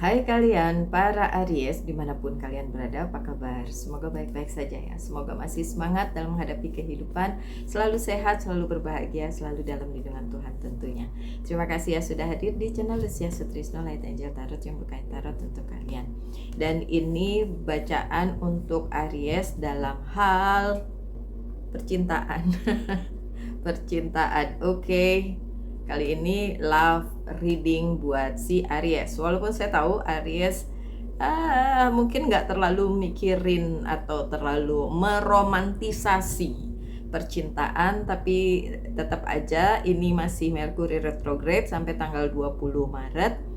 Hai kalian, para Aries, dimanapun kalian berada, apa kabar? Semoga baik-baik saja ya. Semoga masih semangat dalam menghadapi kehidupan, selalu sehat, selalu berbahagia, selalu dalam lindungan Tuhan tentunya. Terima kasih ya sudah hadir di channel Lucia Sutrisno Light Angel Tarot yang bukain tarot untuk kalian. Dan ini bacaan untuk Aries dalam hal percintaan. Percintaan, oke. Kali ini love reading buat si Aries. Walaupun saya tahu Aries mungkin nggak terlalu mikirin atau terlalu meromantisasi percintaan, tapi tetap aja ini masih Mercury retrograde sampai tanggal 20 Maret.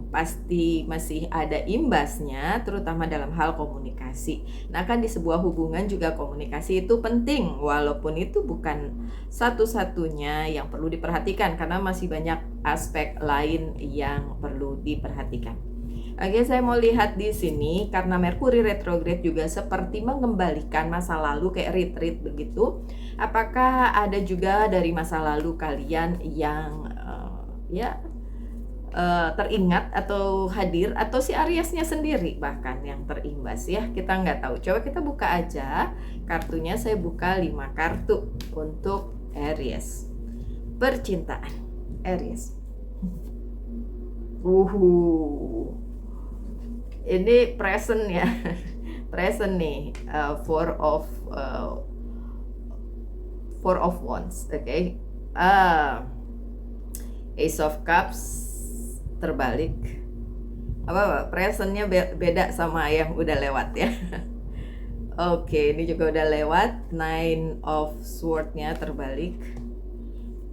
Pasti masih ada imbasnya, terutama dalam hal komunikasi. Nah, kan di sebuah hubungan juga komunikasi itu penting, walaupun itu bukan satu-satunya yang perlu diperhatikan, karena masih banyak aspek lain yang perlu diperhatikan. Oke, saya mau lihat di sini karena Mercury retrograde juga seperti mengembalikan masa lalu, kayak retreat begitu. Apakah ada juga dari masa lalu kalian yang teringat atau hadir, atau si Ariesnya sendiri bahkan yang terimbas ya, kita nggak tahu. Coba kita buka aja kartunya. Saya buka 5 kartu untuk Aries. Percintaan Aries. Ini present ya. Present nih, four of wands, oke. Ace of cups terbalik. Apa presentnya beda sama yang udah lewat ya. Oke, ini juga udah lewat. Nine of sword-nya terbalik.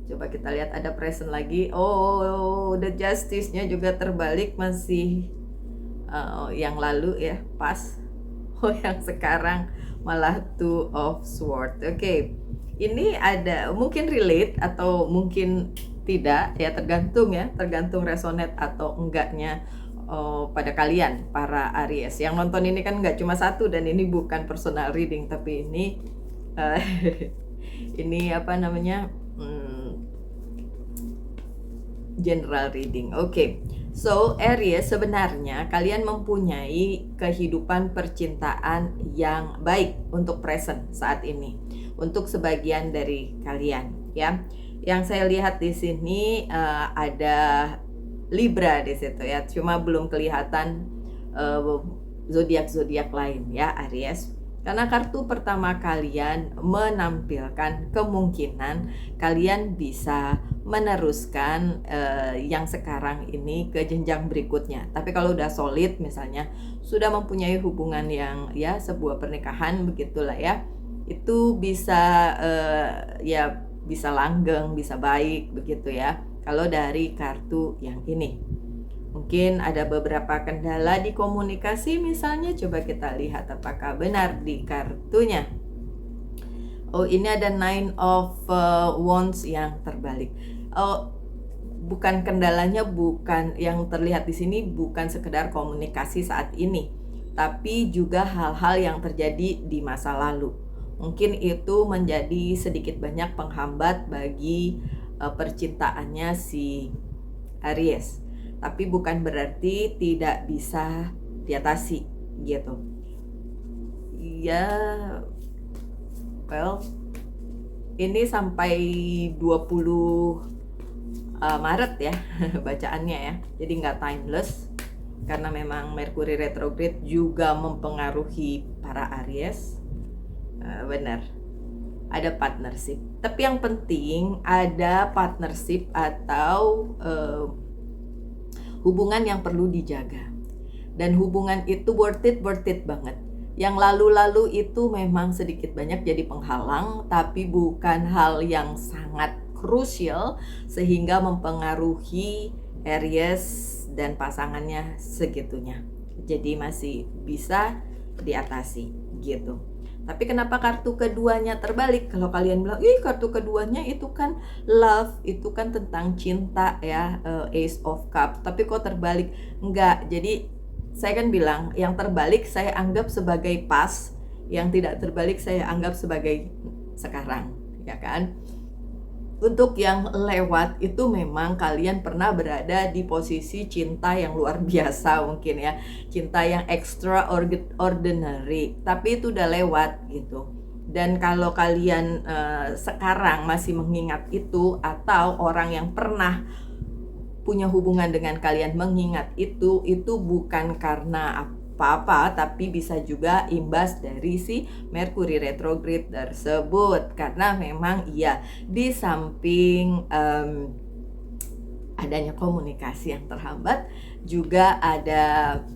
Coba kita lihat, ada present lagi. Oh, the justice-nya juga terbalik. Masih yang lalu ya, pas. Oh, yang sekarang malah two of sword. Oke, ini ada mungkin relate atau mungkin tidak ya, tergantung resonate atau enggaknya pada kalian para Aries. Yang nonton ini kan nggak cuma satu, dan ini bukan personal reading, tapi ini ini apa namanya, general reading. Oke. So, Aries, sebenarnya kalian mempunyai kehidupan percintaan yang baik untuk present saat ini. Untuk sebagian dari kalian ya. Yang saya lihat di sini ada Libra di situ ya. Cuma belum kelihatan zodiak-zodiak lain ya Aries. Karena kartu pertama kalian menampilkan kemungkinan kalian bisa meneruskan yang sekarang ini ke jenjang berikutnya. Tapi kalau udah solid, misalnya sudah mempunyai hubungan yang ya sebuah pernikahan begitulah ya, itu bisa ya bisa langgeng, bisa baik begitu ya. Kalau dari kartu yang ini mungkin ada beberapa kendala di komunikasi misalnya. Coba kita lihat apakah benar di kartunya. Oh, ini ada Nine of Wands yang terbalik. Oh, bukan kendalanya, bukan yang terlihat di sini, bukan sekedar komunikasi saat ini, tapi juga hal-hal yang terjadi di masa lalu. Mungkin itu menjadi sedikit banyak penghambat bagi percintaannya si Aries. Tapi bukan berarti tidak bisa diatasi gitu. Ya, well, ini sampai 20 Maret ya bacaannya ya. Jadi nggak timeless, karena memang Mercury retrograde juga mempengaruhi para Aries. Benar, ada partnership. Tapi yang penting ada partnership atau hubungan yang perlu dijaga. Dan hubungan itu worth it banget. Yang lalu-lalu itu memang sedikit banyak jadi penghalang, tapi bukan hal yang sangat krusial sehingga mempengaruhi Aries dan pasangannya segitunya. Jadi masih bisa diatasi gitu. Tapi kenapa kartu keduanya terbalik? Kalau kalian bilang, ih kartu keduanya itu kan love, itu kan tentang cinta ya, Ace of Cup. Tapi kok terbalik? Enggak, jadi saya kan bilang, yang terbalik saya anggap sebagai pas, yang tidak terbalik saya anggap sebagai sekarang, ya kan? Untuk yang lewat itu memang kalian pernah berada di posisi cinta yang luar biasa mungkin ya, cinta yang extraordinary, tapi itu udah lewat gitu. Dan kalau kalian sekarang masih mengingat itu, atau orang yang pernah punya hubungan dengan kalian mengingat itu bukan karena apa-apa, tapi bisa juga imbas dari si Mercury retrograde tersebut. Karena memang iya, di samping adanya komunikasi yang terhambat, juga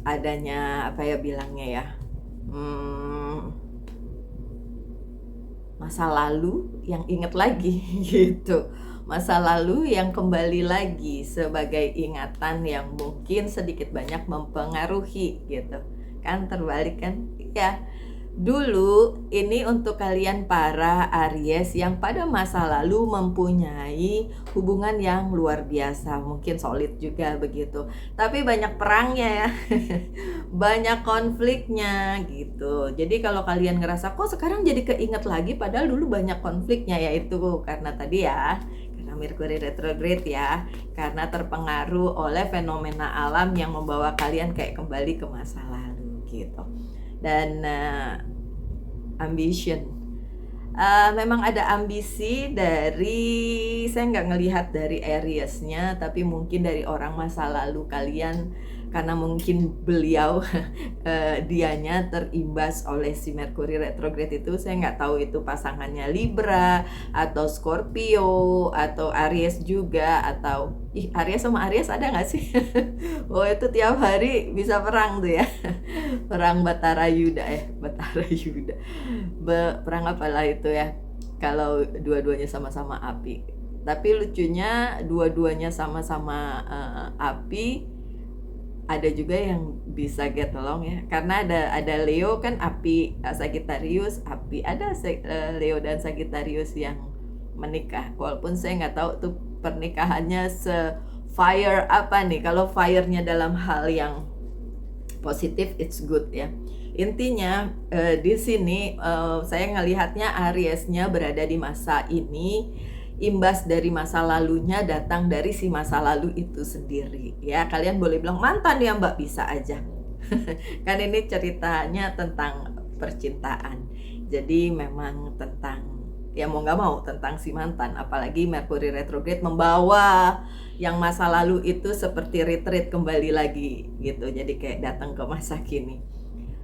adanya apa ya bilangnya ya, masa lalu yang inget lagi gitu. Masa lalu yang kembali lagi sebagai ingatan yang mungkin sedikit banyak mempengaruhi gitu. Kan terbalik kan? Ya. Dulu ini untuk kalian para Aries yang pada masa lalu mempunyai hubungan yang luar biasa, mungkin solid juga begitu. Tapi banyak perangnya ya. Banyak konfliknya gitu. Jadi kalau kalian ngerasa kok sekarang jadi keinget lagi padahal dulu banyak konfliknya, yaitu karena tadi ya, karena Mercury retrograde ya, karena terpengaruh oleh fenomena alam yang membawa kalian kayak kembali ke masa lalu gitu. Dan ambition, memang ada ambisi dari, saya nggak ngelihat dari Aries-nya, tapi mungkin dari orang masa lalu kalian, karena mungkin beliau dianya terimbas oleh si Mercury retrograde itu. Saya nggak tahu itu pasangannya Libra atau Scorpio atau Aries juga, atau Aries sama Aries ada nggak sih? Oh itu tiap hari bisa perang tuh ya. Perang Batara Yuda perang apalah itu ya, kalau dua-duanya sama-sama api. Tapi lucunya dua-duanya sama-sama api, ada juga yang bisa get along ya, karena ada Leo kan api, Sagittarius api, ada Leo dan Sagittarius yang menikah. Walaupun saya nggak tahu tuh pernikahannya se-fire apa nih. Kalau fire-nya dalam hal yang positif, it's good ya. Intinya di sini saya ngelihatnya Aries-nya berada di masa ini, imbas dari masa lalunya datang dari si masa lalu itu sendiri ya. Kalian boleh bilang mantan ya Mbak, bisa aja. Kan ini ceritanya tentang percintaan, jadi memang tentang, ya mau nggak mau tentang si mantan. Apalagi Mercury retrograde membawa yang masa lalu itu seperti retreat kembali lagi gitu, jadi kayak datang ke masa kini.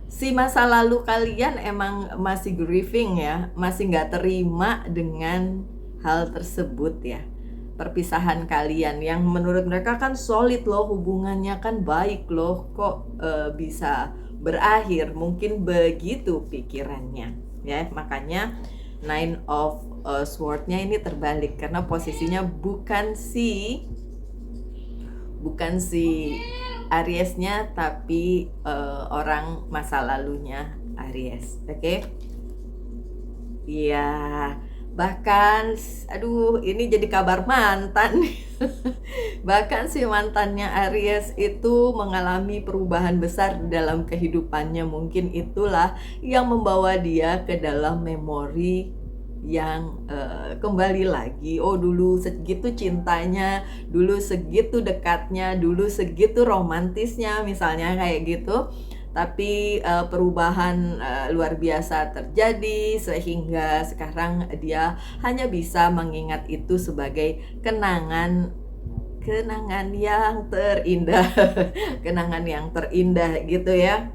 Si masa lalu kalian emang masih grieving ya, masih nggak terima dengan hal tersebut ya. Perpisahan kalian yang menurut mereka kan solid loh, hubungannya kan baik loh, kok bisa berakhir. Mungkin begitu pikirannya ya. Makanya Nine of Sword-nya ini terbalik, karena posisinya bukan si Aries-nya, tapi orang masa lalunya Aries. Oke? Iya. Bahkan aduh, ini jadi kabar mantan. Bahkan si mantannya Aries itu mengalami perubahan besar dalam kehidupannya. Mungkin itulah yang membawa dia ke dalam memori yang kembali lagi. Oh dulu segitu cintanya, dulu segitu dekatnya, dulu segitu romantisnya, misalnya kayak gitu. Tapi perubahan luar biasa terjadi sehingga sekarang dia hanya bisa mengingat itu sebagai kenangan yang terindah. Kenangan yang terindah gitu ya.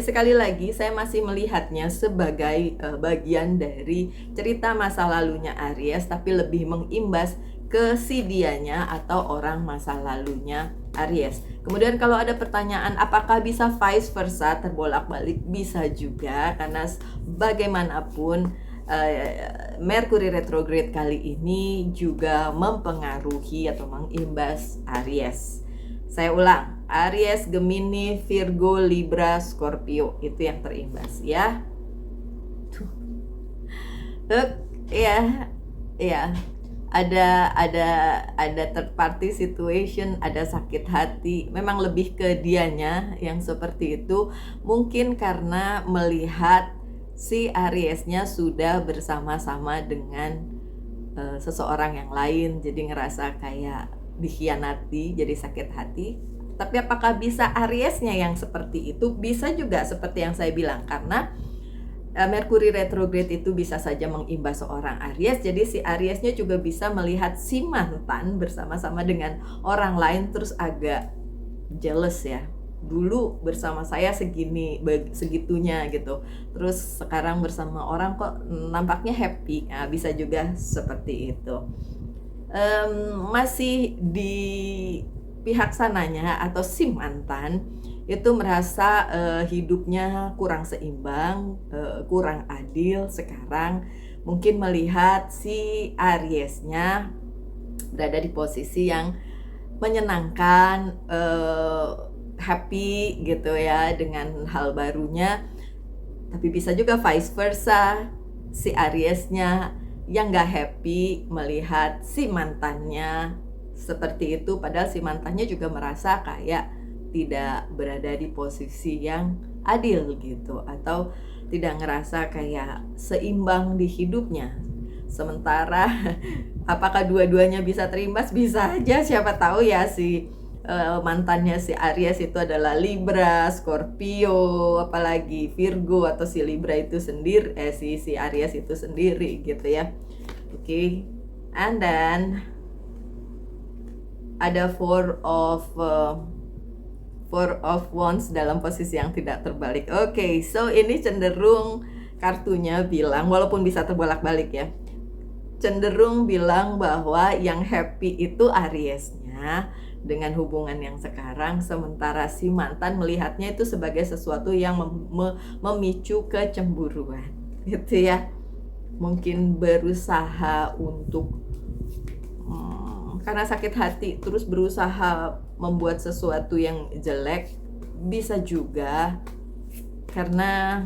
Sekali lagi saya masih melihatnya sebagai bagian dari cerita masa lalunya Aries, tapi lebih mengimbas ke si dianya atau orang masa lalunya Aries. Kemudian kalau ada pertanyaan apakah bisa vice versa, terbolak-balik, bisa juga, karena bagaimanapun Mercury retrograde kali ini juga mempengaruhi atau mengimbas Aries. Saya ulang, Aries, Gemini, Virgo, Libra, Scorpio, itu yang terimbas ya. Tuh. Ya. Ada third party situation, ada sakit hati. Memang lebih ke dianya yang seperti itu. Mungkin karena melihat si Aries-nya sudah bersama-sama dengan seseorang yang lain, jadi ngerasa kayak dikhianati, jadi sakit hati. Tapi apakah bisa Ariesnya yang seperti itu? Bisa juga seperti yang saya bilang, karena Merkuri retrograde itu bisa saja mengimbas seorang Aries, jadi si Ariesnya juga bisa melihat si mantan bersama-sama dengan orang lain terus agak jealous ya. Dulu bersama saya segitunya gitu, terus sekarang bersama orang kok nampaknya happy. Nah, bisa juga seperti itu. Masih di pihak sananya atau si mantan itu merasa hidupnya kurang seimbang, kurang adil sekarang, mungkin melihat si Ariesnya berada di posisi yang menyenangkan, happy gitu ya dengan hal barunya. Tapi bisa juga vice versa, si Ariesnya yang gak happy melihat si mantannya seperti itu, padahal si mantannya juga merasa kayak tidak berada di posisi yang adil gitu, atau tidak ngerasa kayak seimbang di hidupnya. Sementara apakah dua-duanya bisa terimbas? Bisa aja, siapa tahu ya si mantannya si Aries itu adalah Libra, Scorpio, apalagi Virgo, atau si Libra itu sendiri, si Aries itu sendiri gitu ya. Oke. And then ada Four of Wands dalam posisi yang tidak terbalik. Oke, so ini cenderung kartunya bilang, walaupun bisa terbolak-balik ya, cenderung bilang bahwa yang happy itu Ariesnya dengan hubungan yang sekarang, sementara si mantan melihatnya itu sebagai sesuatu yang memicu kecemburuan gitu ya. Mungkin berusaha untuk karena sakit hati terus berusaha membuat sesuatu yang jelek. Bisa juga karena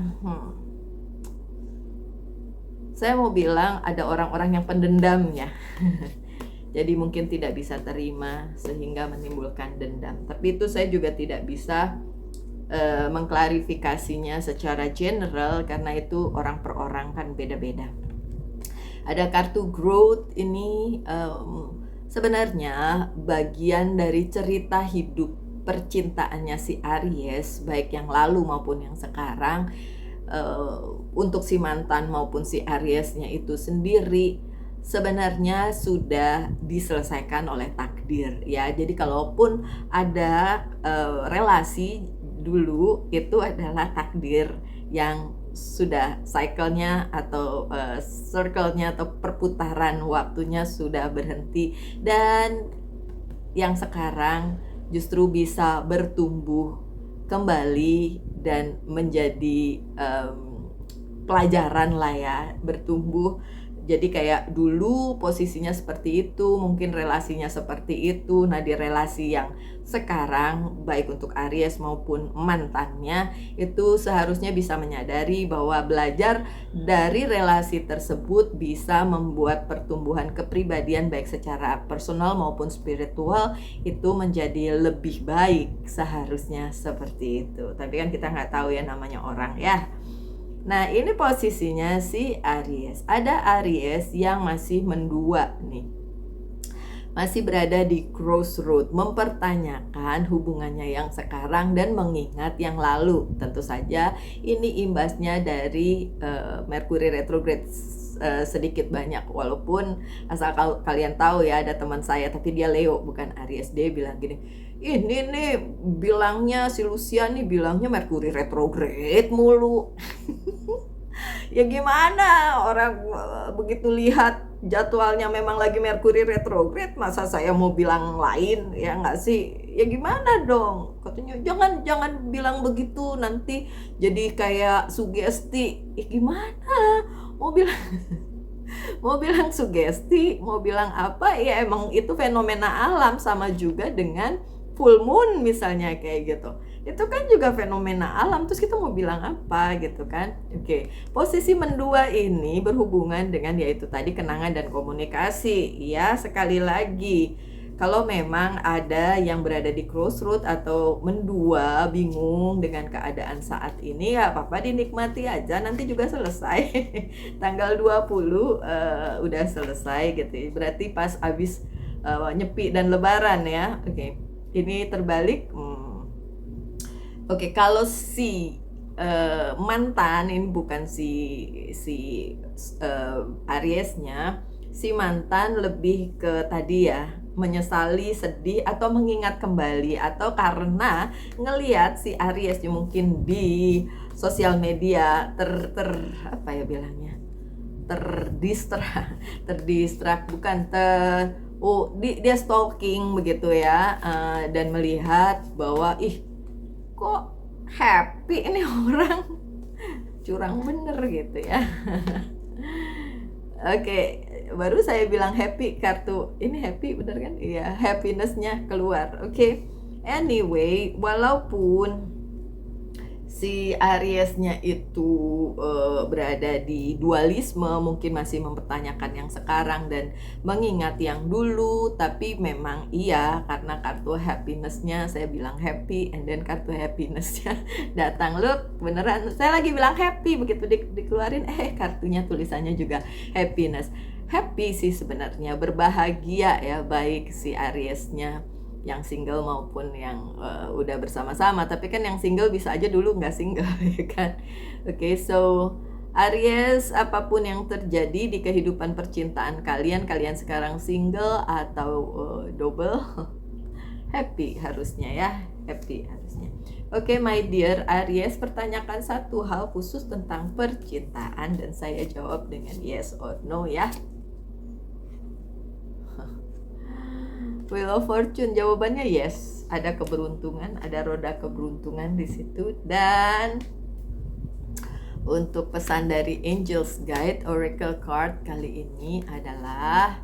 saya mau bilang ada orang-orang yang pendendam ya. Jadi mungkin tidak bisa terima sehingga menimbulkan dendam. Tapi itu saya juga tidak bisa mengklarifikasinya secara general, karena itu orang per orang kan beda-beda. Ada kartu growth ini, sebenarnya bagian dari cerita hidup percintaannya si Aries, baik yang lalu maupun yang sekarang, untuk si mantan maupun si Ariesnya itu sendiri sebenarnya sudah diselesaikan oleh takdir ya. Jadi kalaupun ada relasi dulu, itu adalah takdir yang sudah cycle-nya atau circle-nya atau perputaran waktunya sudah berhenti, dan yang sekarang justru bisa bertumbuh kembali dan menjadi pelajaran lah ya, bertumbuh. Jadi kayak dulu posisinya seperti itu, mungkin relasinya seperti itu. Nah, di relasi yang sekarang, baik untuk Aries maupun mantannya, itu seharusnya bisa menyadari bahwa belajar dari relasi tersebut bisa membuat pertumbuhan kepribadian baik secara personal maupun spiritual itu menjadi lebih baik, seharusnya seperti itu. Tapi kan kita nggak tahu ya, namanya orang ya. Nah, ini posisinya si Aries. Ada Aries yang masih mendua nih, masih berada di crossroad, mempertanyakan hubungannya yang sekarang dan mengingat yang lalu. Tentu saja ini imbasnya dari Merkuri retrograde sedikit banyak, walaupun asal kalian tahu ya, ada teman saya tapi dia Leo bukan Aries, dia bilang gini, ini nih bilangnya si Lucia nih bilangnya Merkuri retrograde mulu. Ya gimana, orang begitu lihat jadwalnya memang lagi Merkuri retrograde, masa saya mau bilang lain ya nggak sih? Ya gimana dong, katanya jangan bilang begitu, nanti jadi kayak sugesti. Ya gimana, mau bilang sugesti, mau bilang apa, ya emang itu fenomena alam. Sama juga dengan full moon misalnya kayak gitu, itu kan juga fenomena alam, terus kita mau bilang apa gitu kan. Oke, posisi mendua ini berhubungan dengan yaitu tadi kenangan dan komunikasi ya. Sekali lagi, Kalau memang ada yang berada di crossroad atau mendua, bingung dengan keadaan saat ini, ya apa-apa dinikmati aja, nanti juga selesai. Tanggal 20 udah selesai gitu ya. Berarti pas habis nyepi dan lebaran ya. Oke. Ini terbalik. Oke, kalau si mantan ini bukan si Ariesnya, si mantan lebih ke tadi ya, menyesali, sedih, atau mengingat kembali, atau karena ngelihat si Aries mungkin di sosial media apa ya bilangnya, terdistrak bukan dia stalking begitu ya, dan melihat bahwa kok happy ini orang, curang bener gitu ya. Oke, baru saya bilang happy, kartu ini happy bener kan? Iya, happiness-nya keluar. Oke. Anyway, walaupun si Ariesnya itu berada di dualisme, mungkin masih mempertanyakan yang sekarang dan mengingat yang dulu, tapi memang iya, karena kartu happiness-nya saya bilang happy, and then kartu happiness-nya datang. Look, beneran saya lagi bilang happy, begitu dikeluarin kartunya tulisannya juga happiness. Happy sih sebenarnya, berbahagia ya, baik si Ariesnya yang single maupun yang udah bersama-sama. Tapi kan yang single bisa aja dulu nggak single ya kan. Oke, so Aries, apapun yang terjadi di kehidupan percintaan kalian sekarang single atau double, happy harusnya ya, happy harusnya. Oke, my dear Aries, pertanyakan satu hal khusus tentang percintaan dan saya jawab dengan yes or no ya. Wheel of Fortune, jawabannya yes. Ada keberuntungan, ada roda keberuntungan di situ. Dan untuk pesan dari Angel's Guide Oracle Card kali ini adalah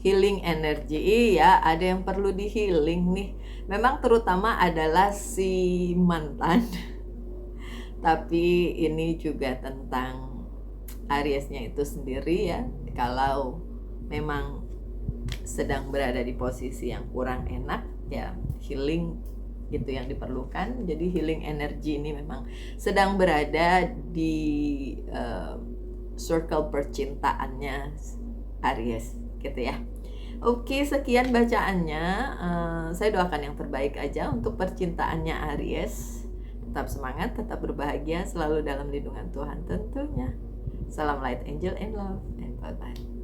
healing energy. Ya, ada yang perlu di healing nih. Memang terutama adalah si mantan. Tapi ini juga tentang Ariesnya itu sendiri ya. Kalau memang sedang berada di posisi yang kurang enak ya, healing itu yang diperlukan. Jadi healing energy ini memang sedang berada di circle percintaannya Aries gitu ya. Oke, sekian bacaannya. Saya doakan yang terbaik aja untuk percintaannya Aries. Tetap semangat, tetap berbahagia, selalu dalam lindungan Tuhan tentunya. Salam light, angel, and love, and bye-bye.